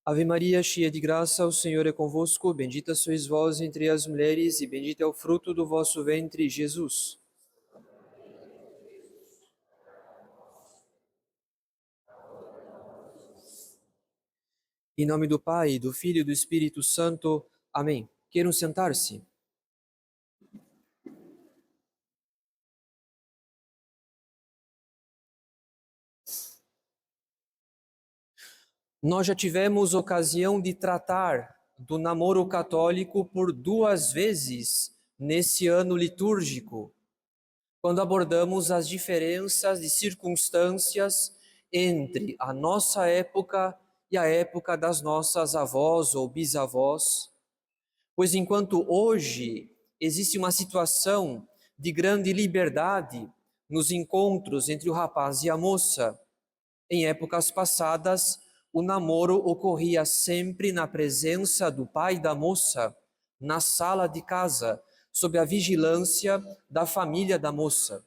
Ave Maria, cheia de graça, o Senhor é convosco. Bendita sois vós entre as mulheres, e bendito é o fruto do vosso ventre, Jesus. Em nome do Pai, do Filho e do Espírito Santo. Amém. Queiram sentar-se. Nós já tivemos ocasião de tratar do namoro católico por 2 vezes nesse ano litúrgico, quando abordamos as diferenças de circunstâncias entre a nossa época e a época das nossas avós ou bisavós. Pois enquanto hoje existe uma situação de grande liberdade nos encontros entre o rapaz e a moça, em épocas passadas o namoro ocorria sempre na presença do pai da moça, na sala de casa, sob a vigilância da família da moça.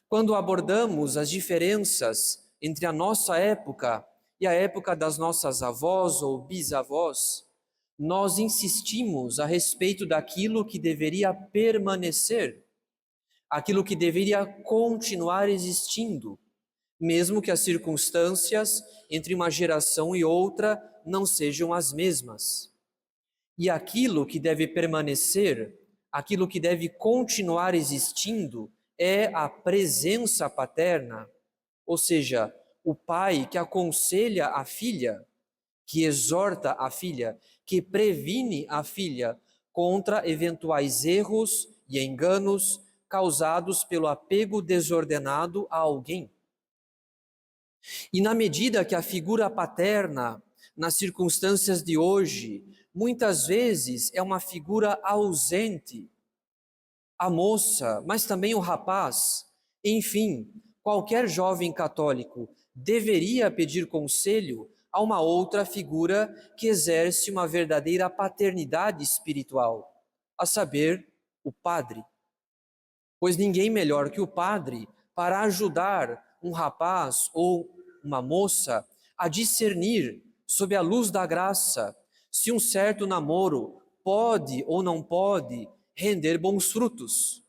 Quando abordamos as diferenças entre a nossa época e a época das nossas avós ou bisavós, nós insistimos a respeito daquilo que deveria permanecer, aquilo que deveria continuar existindo, mesmo que as circunstâncias entre uma geração e outra não sejam as mesmas. E aquilo que deve permanecer, aquilo que deve continuar existindo, é a presença paterna, ou seja, o pai que aconselha a filha, que exorta a filha, que previne a filha contra eventuais erros e enganos causados pelo apego desordenado a alguém. E na medida que a figura paterna, nas circunstâncias de hoje, muitas vezes é uma figura ausente, a moça, mas também o rapaz, enfim, qualquer jovem católico deveria pedir conselho a uma outra figura que exerce uma verdadeira paternidade espiritual, a saber, o padre. Pois ninguém melhor que o padre para ajudar um rapaz ou uma moça a discernir, sob a luz da graça, se um certo namoro pode ou não pode render bons frutos.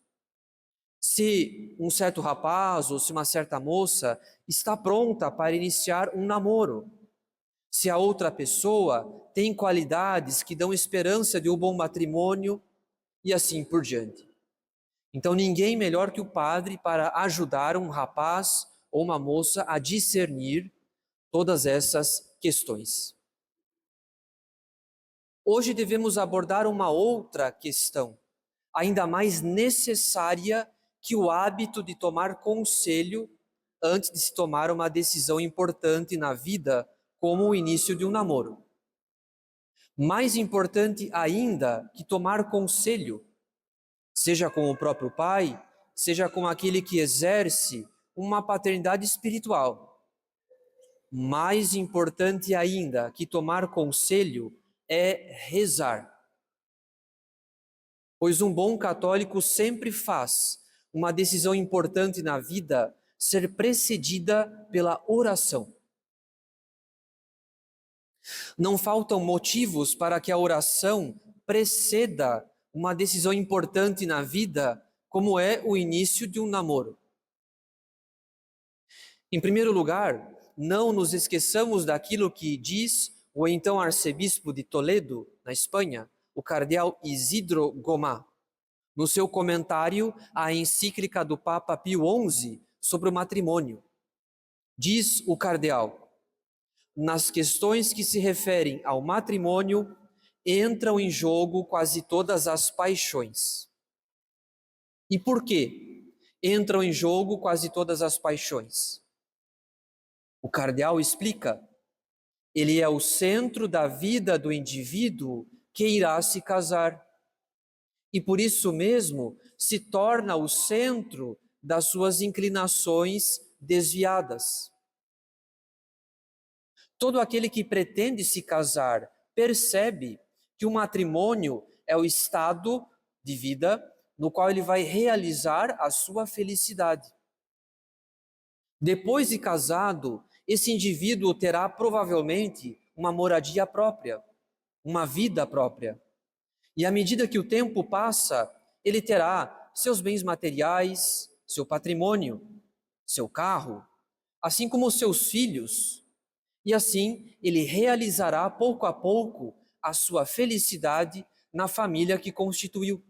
Se um certo rapaz ou se uma certa moça está pronta para iniciar um namoro. Se a outra pessoa tem qualidades que dão esperança de um bom matrimônio e assim por diante. Então ninguém melhor que o padre para ajudar um rapaz ou uma moça a discernir todas essas questões. Hoje devemos abordar uma outra questão, ainda mais necessária que o hábito de tomar conselho antes de se tomar uma decisão importante na vida, como o início de um namoro. Mais importante ainda que tomar conselho, seja com o próprio pai, seja com aquele que exerce uma paternidade espiritual. Mais importante ainda que tomar conselho é rezar. Pois um bom católico sempre faz uma decisão importante na vida ser precedida pela oração. Não faltam motivos para que a oração preceda uma decisão importante na vida, como é o início de um namoro. Em primeiro lugar, não nos esqueçamos daquilo que diz o então arcebispo de Toledo, na Espanha, o cardeal Isidro Gomá, no seu comentário à encíclica do Papa Pio XI sobre o matrimônio. Diz o cardeal: nas questões que se referem ao matrimônio, entram em jogo quase todas as paixões. E por quê entram em jogo quase todas as paixões? O cardeal explica: ele é o centro da vida do indivíduo que irá se casar. E por isso mesmo se torna o centro das suas inclinações desviadas. Todo aquele que pretende se casar percebe que o matrimônio é o estado de vida no qual ele vai realizar a sua felicidade. Depois de casado, esse indivíduo terá provavelmente uma moradia própria, uma vida própria. E à medida que o tempo passa, ele terá seus bens materiais, seu patrimônio, seu carro, assim como os seus filhos. E assim ele realizará pouco a pouco a sua felicidade na família que constituiu.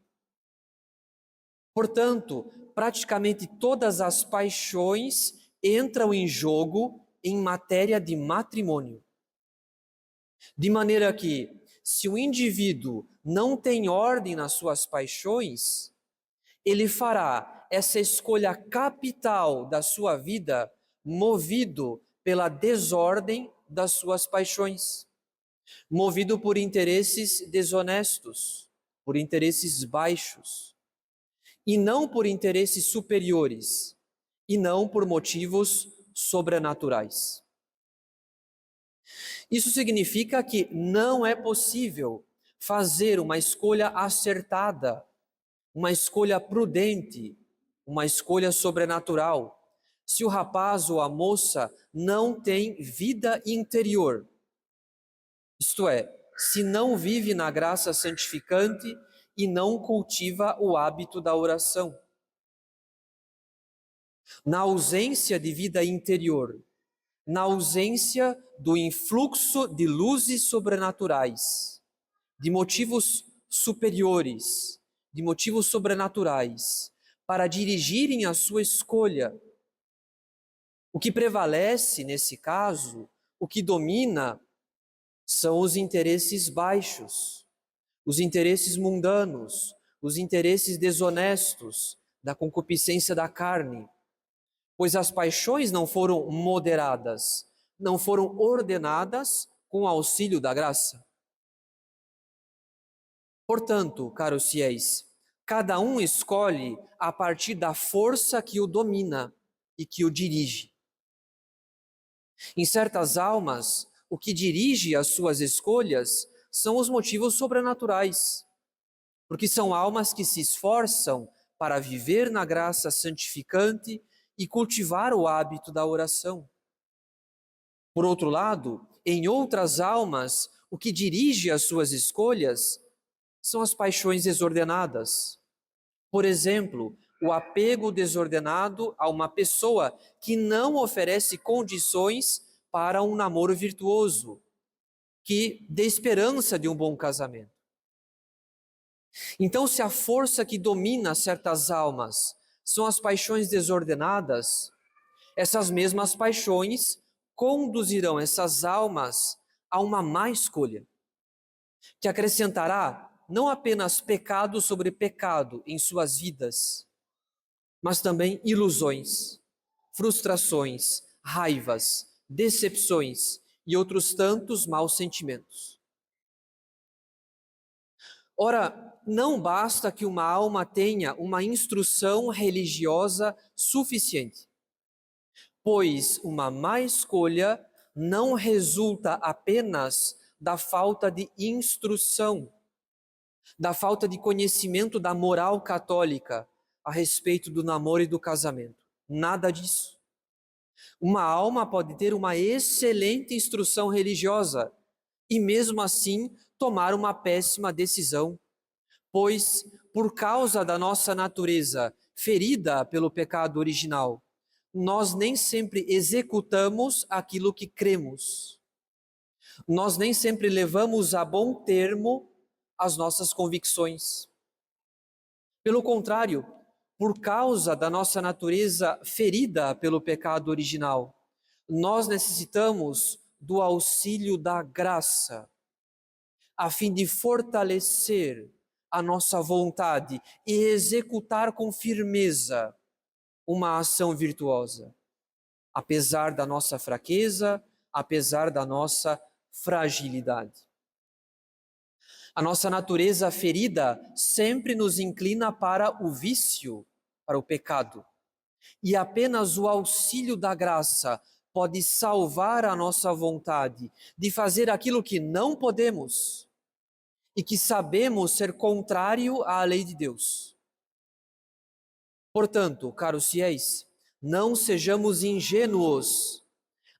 Portanto, praticamente todas as paixões entram em jogo em matéria de matrimônio. De maneira que, se o indivíduo não tem ordem nas suas paixões, ele fará essa escolha capital da sua vida movido pela desordem das suas paixões, movido por interesses desonestos, por interesses baixos, e não por interesses superiores, e não por motivos sobrenaturais. Isso significa que não é possível fazer uma escolha acertada, uma escolha prudente, uma escolha sobrenatural, se o rapaz ou a moça não tem vida interior. Isto é, se não vive na graça santificante e não cultiva o hábito da oração. Na ausência de vida interior, na ausência do influxo de luzes sobrenaturais, de motivos superiores, de motivos sobrenaturais, para dirigirem a sua escolha, o que prevalece nesse caso, o que domina, são os interesses baixos, os interesses mundanos, os interesses desonestos, da concupiscência da carne, pois as paixões não foram moderadas, não foram ordenadas com o auxílio da graça. Portanto, caros fiéis, cada um escolhe a partir da força que o domina e que o dirige. Em certas almas, o que dirige as suas escolhas são os motivos sobrenaturais, porque são almas que se esforçam para viver na graça santificante e cultivar o hábito da oração. Por outro lado, em outras almas, o que dirige as suas escolhas são as paixões desordenadas. Por exemplo, o apego desordenado a uma pessoa que não oferece condições para um namoro virtuoso, que dê esperança de um bom casamento. Então, se a força que domina certas almas são as paixões desordenadas, essas mesmas paixões conduzirão essas almas a uma má escolha, que acrescentará não apenas pecado sobre pecado em suas vidas, mas também ilusões, frustrações, raivas, decepções e outros tantos maus sentimentos. Ora, não basta que uma alma tenha uma instrução religiosa suficiente, pois uma má escolha não resulta apenas da falta de instrução, da falta de conhecimento da moral católica a respeito do namoro e do casamento. Nada disso. Uma alma pode ter uma excelente instrução religiosa e mesmo assim tomar uma péssima decisão, pois por causa da nossa natureza ferida pelo pecado original, nós nem sempre executamos aquilo que cremos. Nós nem sempre levamos a bom termo as nossas convicções. Pelo contrário, por causa da nossa natureza ferida pelo pecado original, nós necessitamos do auxílio da graça, a fim de fortalecer a nossa vontade e executar com firmeza uma ação virtuosa, apesar da nossa fraqueza, apesar da nossa fragilidade. A nossa natureza ferida sempre nos inclina para o vício, para o pecado. E apenas o auxílio da graça pode salvar a nossa vontade de fazer aquilo que não podemos e que sabemos ser contrário à lei de Deus. Portanto, caros fiéis, não sejamos ingênuos.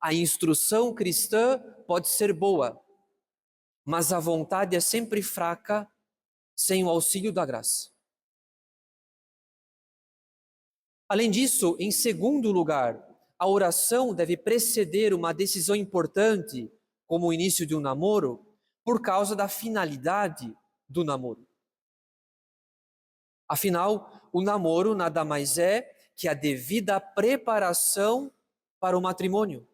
A instrução cristã pode ser boa, mas a vontade é sempre fraca sem o auxílio da graça. Além disso, em segundo lugar, a oração deve preceder uma decisão importante, como o início de um namoro, por causa da finalidade do namoro. Afinal, o namoro nada mais é que a devida preparação para o matrimônio.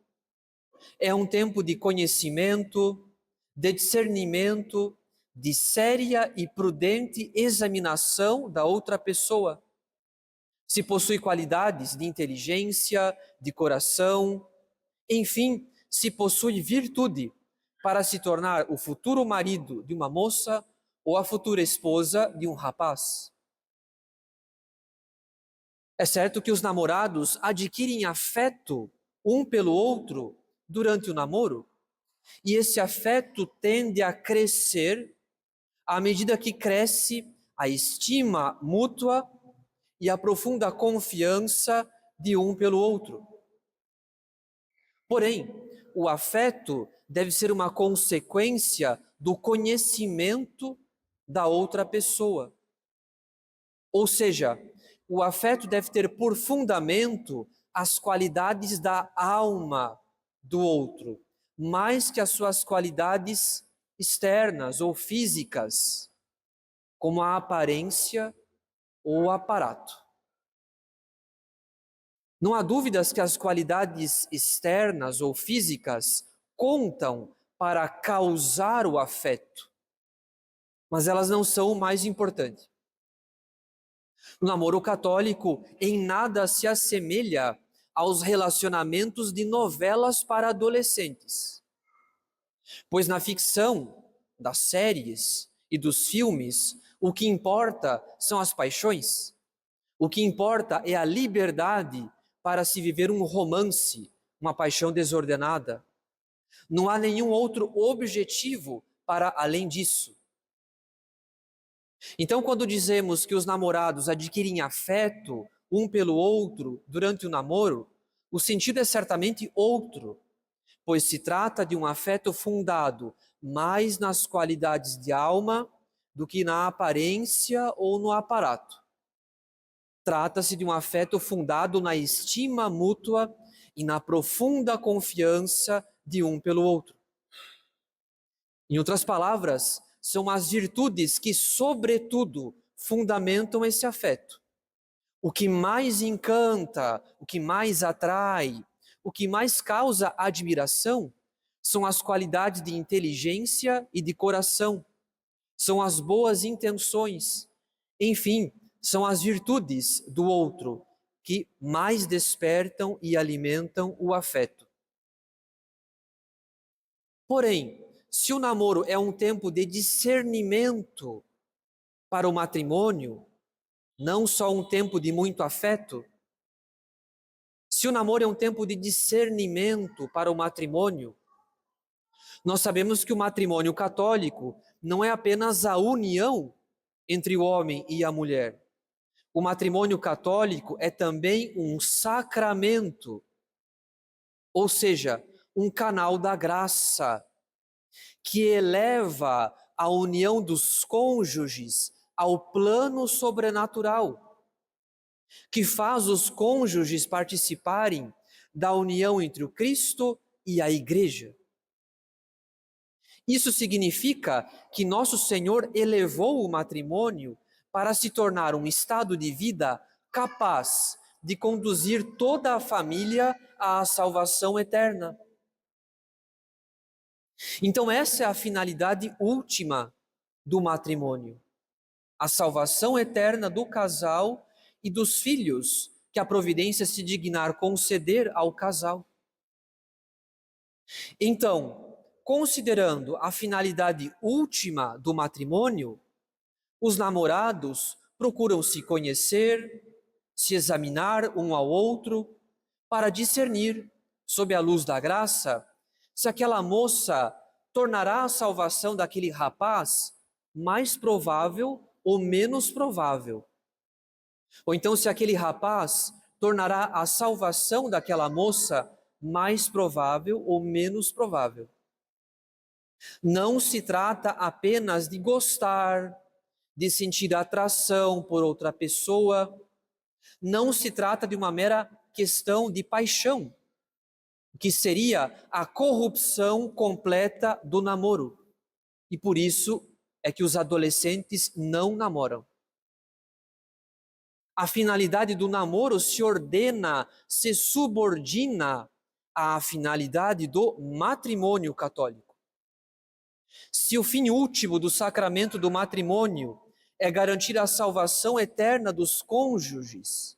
É um tempo de conhecimento, de discernimento, de séria e prudente examinação da outra pessoa. Se possui qualidades de inteligência, de coração, enfim, se possui virtude para se tornar o futuro marido de uma moça ou a futura esposa de um rapaz. É certo que os namorados adquirem afeto um pelo outro durante o namoro, e esse afeto tende a crescer à medida que cresce a estima mútua e a profunda confiança de um pelo outro. Porém, o afeto deve ser uma consequência do conhecimento da outra pessoa. Ou seja, o afeto deve ter por fundamento as qualidades da alma do outro, mais que as suas qualidades externas ou físicas, como a aparência ou o aparato. Não há dúvidas que as qualidades externas ou físicas contam para causar o afeto, mas elas não são o mais importante. O namoro católico em nada se assemelha aos relacionamentos de novelas para adolescentes, pois na ficção, das séries e dos filmes, o que importa são as paixões, o que importa é a liberdade para se viver um romance, uma paixão desordenada. Não há nenhum outro objetivo para além disso. Então, quando dizemos que os namorados adquirem afeto um pelo outro durante o namoro, o sentido é certamente outro, pois se trata de um afeto fundado mais nas qualidades de alma do que na aparência ou no aparato. Trata-se de um afeto fundado na estima mútua e na profunda confiança de um pelo outro. Em outras palavras, são as virtudes que, sobretudo, fundamentam esse afeto. O que mais encanta, o que mais atrai, o que mais causa admiração são as qualidades de inteligência e de coração, são as boas intenções, enfim, são as virtudes do outro que mais despertam e alimentam o afeto. Porém, se o namoro é um tempo de discernimento para o matrimônio, não só um tempo de muito afeto, se o namoro é um tempo de discernimento para o matrimônio, nós sabemos que o matrimônio católico não é apenas a união entre o homem e a mulher. O matrimônio católico é também um sacramento, ou seja, um canal da graça, que eleva a união dos cônjuges ao plano sobrenatural, que faz os cônjuges participarem da união entre o Cristo e a Igreja. Isso significa que nosso Senhor elevou o matrimônio para se tornar um estado de vida capaz de conduzir toda a família à salvação eterna. Então, essa é a finalidade última do matrimônio: a salvação eterna do casal e dos filhos que a providência se dignar conceder ao casal. Então, considerando a finalidade última do matrimônio, os namorados procuram se conhecer, se examinar um ao outro, para discernir, sob a luz da graça, se aquela moça tornará a salvação daquele rapaz mais provável ou menos provável. Ou então, se aquele rapaz tornará a salvação daquela moça mais provável ou menos provável. Não se trata apenas de gostar, de sentir atração por outra pessoa. Não se trata de uma mera questão de paixão, que seria a corrupção completa do namoro. E por isso é que os adolescentes não namoram. A finalidade do namoro se ordena, se subordina à finalidade do matrimônio católico. Se o fim último do sacramento do matrimônio é garantir a salvação eterna dos cônjuges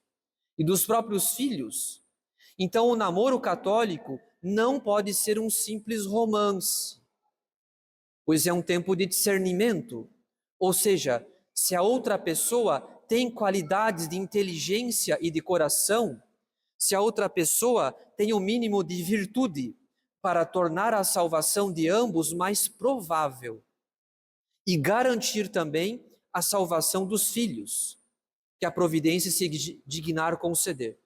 e dos próprios filhos, então o namoro católico não pode ser um simples romance, pois é um tempo de discernimento, ou seja, se a outra pessoa tem qualidades de inteligência e de coração, se a outra pessoa tem o mínimo de virtude para tornar a salvação de ambos mais provável e garantir também a salvação dos filhos, que a providência se dignar conceder.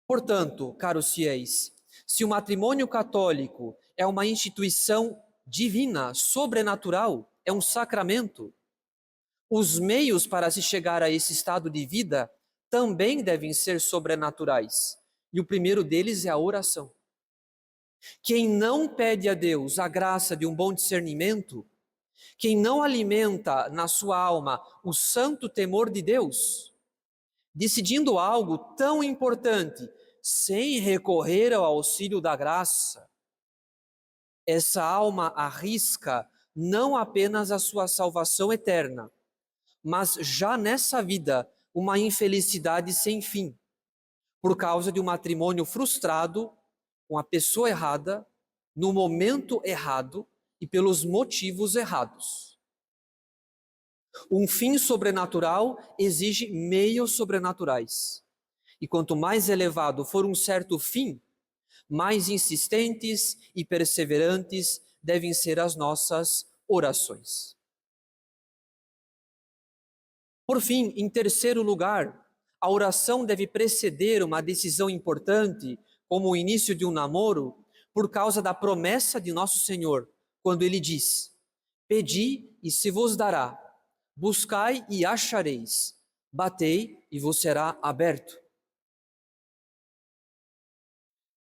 Portanto, caros fiéis, se o matrimônio católico é uma instituição divina, sobrenatural, é um sacramento, os meios para se chegar a esse estado de vida também devem ser sobrenaturais. E o primeiro deles é a oração. Quem não pede a Deus a graça de um bom discernimento, quem não alimenta na sua alma o santo temor de Deus, decidindo algo tão importante sem recorrer ao auxílio da graça, essa alma arrisca não apenas a sua salvação eterna, mas já nessa vida uma infelicidade sem fim, por causa de um matrimônio frustrado com a pessoa errada, no momento errado e pelos motivos errados. Um fim sobrenatural exige meios sobrenaturais. E quanto mais elevado for um certo fim, mais insistentes e perseverantes devem ser as nossas orações. Por fim, em terceiro lugar, a oração deve preceder uma decisão importante, como o início de um namoro, por causa da promessa de nosso Senhor, quando Ele diz: pedi e se vos dará, buscai e achareis, batei e vos será aberto.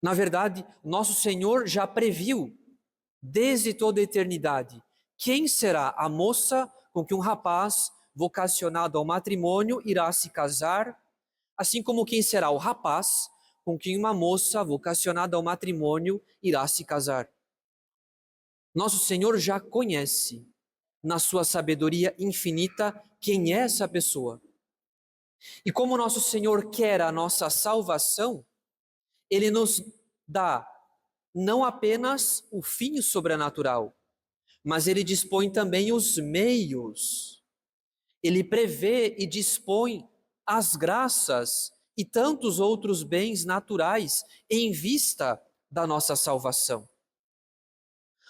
Na verdade, nosso Senhor já previu, desde toda a eternidade, quem será a moça com que um rapaz vocacionado ao matrimônio irá se casar, assim como quem será o rapaz com quem uma moça vocacionada ao matrimônio irá se casar. Nosso Senhor já conhece, na sua sabedoria infinita, quem é essa pessoa. E como nosso Senhor quer a nossa salvação, Ele nos dá não apenas o fim sobrenatural, mas Ele dispõe também os meios. Ele prevê e dispõe as graças e tantos outros bens naturais em vista da nossa salvação.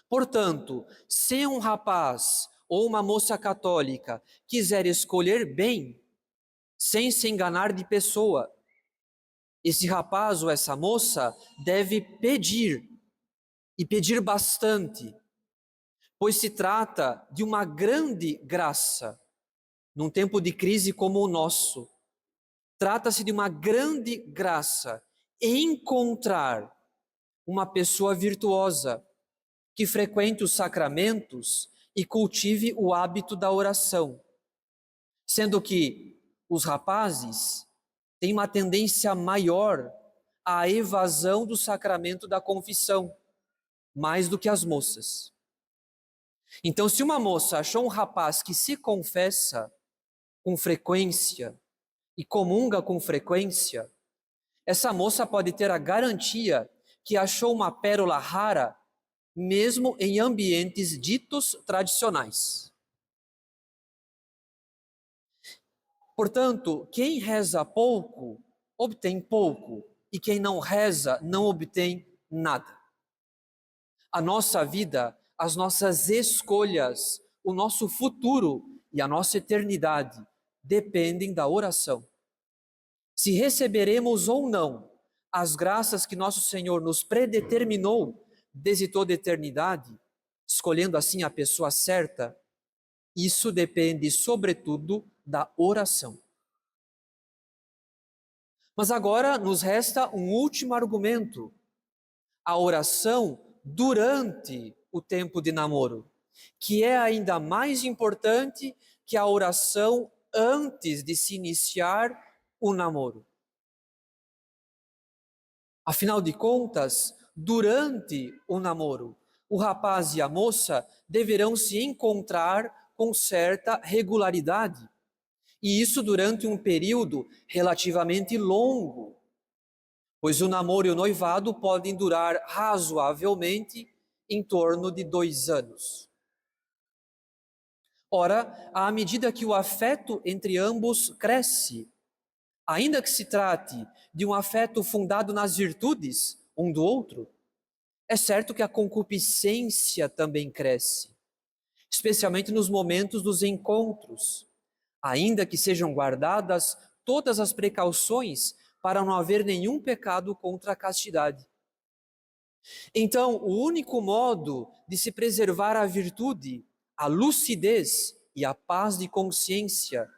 Portanto, se um rapaz ou uma moça católica quiser escolher bem, sem se enganar de pessoa, esse rapaz ou essa moça deve pedir, e pedir bastante, pois se trata de uma grande graça, num tempo de crise como o nosso. Trata-se de uma grande graça encontrar uma pessoa virtuosa, que frequente os sacramentos e cultive o hábito da oração, sendo que os rapazes têm uma tendência maior à evasão do sacramento da confissão, mais do que as moças. Então, se uma moça achou um rapaz que se confessa com frequência e comunga com frequência, essa moça pode ter a garantia que achou uma pérola rara, mesmo em ambientes ditos tradicionais. Portanto, quem reza pouco, obtém pouco, e quem não reza, não obtém nada. A nossa vida, as nossas escolhas, o nosso futuro e a nossa eternidade dependem da oração. Se receberemos ou não as graças que nosso Senhor nos predeterminou, desde toda a eternidade, escolhendo assim a pessoa certa, isso depende, sobretudo, da oração. Mas agora nos resta um último argumento: a oração durante o tempo de namoro, que é ainda mais importante que a oração antes de se iniciar o namoro. Afinal de contas, durante o namoro, o rapaz e a moça deverão se encontrar com certa regularidade. E isso durante um período relativamente longo, pois o namoro e o noivado podem durar razoavelmente em torno de 2 anos. Ora, à medida que o afeto entre ambos cresce, ainda que se trate de um afeto fundado nas virtudes um do outro, é certo que a concupiscência também cresce, especialmente nos momentos dos encontros, ainda que sejam guardadas todas as precauções para não haver nenhum pecado contra a castidade. Então, o único modo de se preservar a virtude, a lucidez e a paz de consciência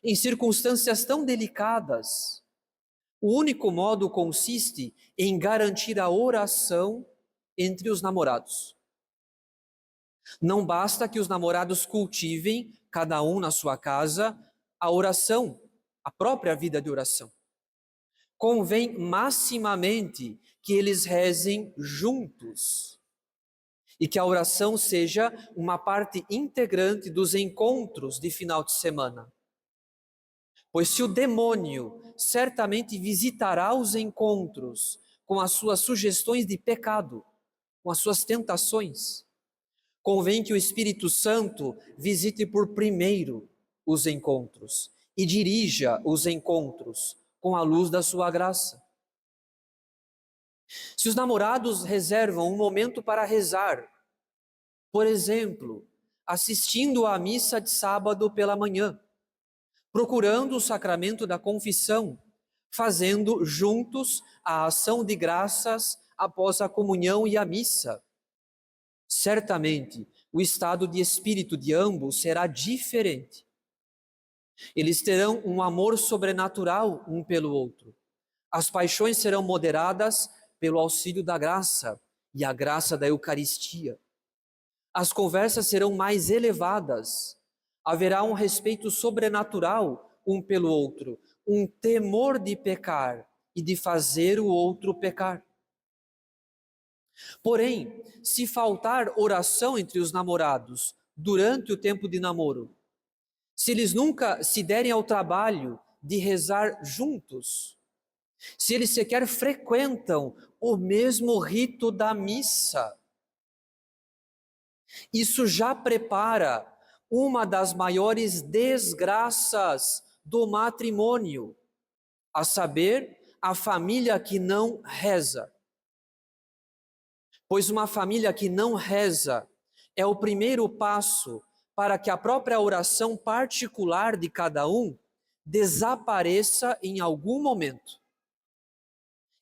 em circunstâncias tão delicadas, o único modo consiste em garantir a oração entre os namorados. Não basta que os namorados cultivem, cada um na sua casa, a oração, a própria vida de oração. Convém maximamente que eles rezem juntos e que a oração seja uma parte integrante dos encontros de final de semana. Pois se o demônio certamente visitará os encontros com as suas sugestões de pecado, com as suas tentações, convém que o Espírito Santo visite por primeiro os encontros e dirija os encontros com a luz da sua graça. Se os namorados reservam um momento para rezar, por exemplo, assistindo à missa de sábado pela manhã, procurando o sacramento da confissão, fazendo juntos a ação de graças após a comunhão e a missa, certamente o estado de espírito de ambos será diferente. Eles terão um amor sobrenatural um pelo outro. As paixões serão moderadas pelo auxílio da graça e a graça da Eucaristia. As conversas serão mais elevadas. Haverá um respeito sobrenatural um pelo outro, um temor de pecar e de fazer o outro pecar. Porém, se faltar oração entre os namorados durante o tempo de namoro, se eles nunca se derem ao trabalho de rezar juntos, se eles sequer frequentam o mesmo rito da missa, isso já prepara uma das maiores desgraças do matrimônio, a saber, a família que não reza. Pois uma família que não reza é o primeiro passo para que a própria oração particular de cada um desapareça em algum momento.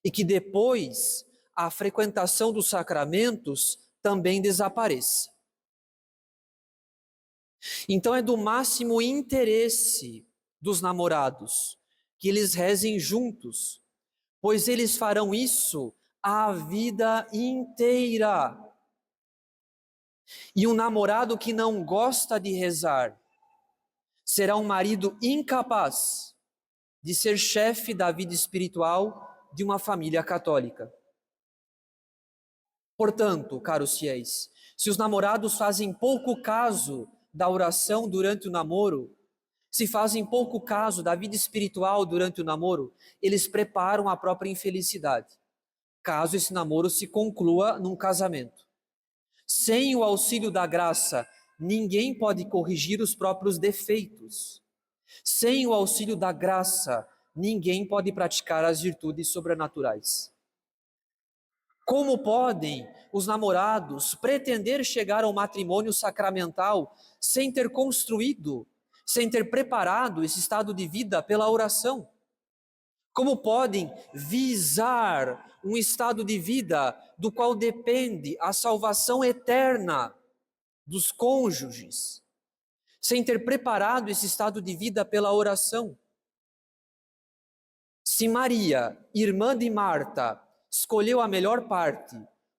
E que depois a frequentação dos sacramentos também desapareça. Então é do máximo interesse dos namorados que eles rezem juntos, pois eles farão isso a vida inteira. E um namorado que não gosta de rezar será um marido incapaz de ser chefe da vida espiritual de uma família católica. Portanto, caros fiéis, se os namorados fazem pouco caso da oração durante o namoro, se fazem pouco caso da vida espiritual durante o namoro, eles preparam a própria infelicidade, caso esse namoro se conclua num casamento. Sem o auxílio da graça, ninguém pode corrigir os próprios defeitos. Sem o auxílio da graça, ninguém pode praticar as virtudes sobrenaturais. Como podem os namorados pretender chegar ao matrimônio sacramental sem ter construído, sem ter preparado esse estado de vida pela oração? Como podem visar um estado de vida do qual depende a salvação eterna dos cônjuges, sem ter preparado esse estado de vida pela oração. Se Maria, irmã de Marta, escolheu a melhor parte,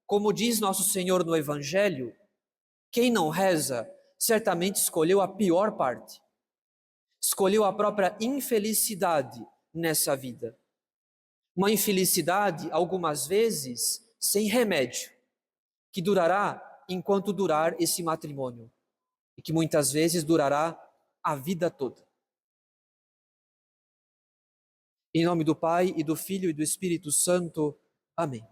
como diz nosso Senhor no Evangelho, quem não reza certamente escolheu a pior parte. Escolheu a própria infelicidade nessa vida. Uma infelicidade, algumas vezes, sem remédio, que durará enquanto durar esse matrimônio e que muitas vezes durará a vida toda. Em nome do Pai, e do Filho, e do Espírito Santo. Amém.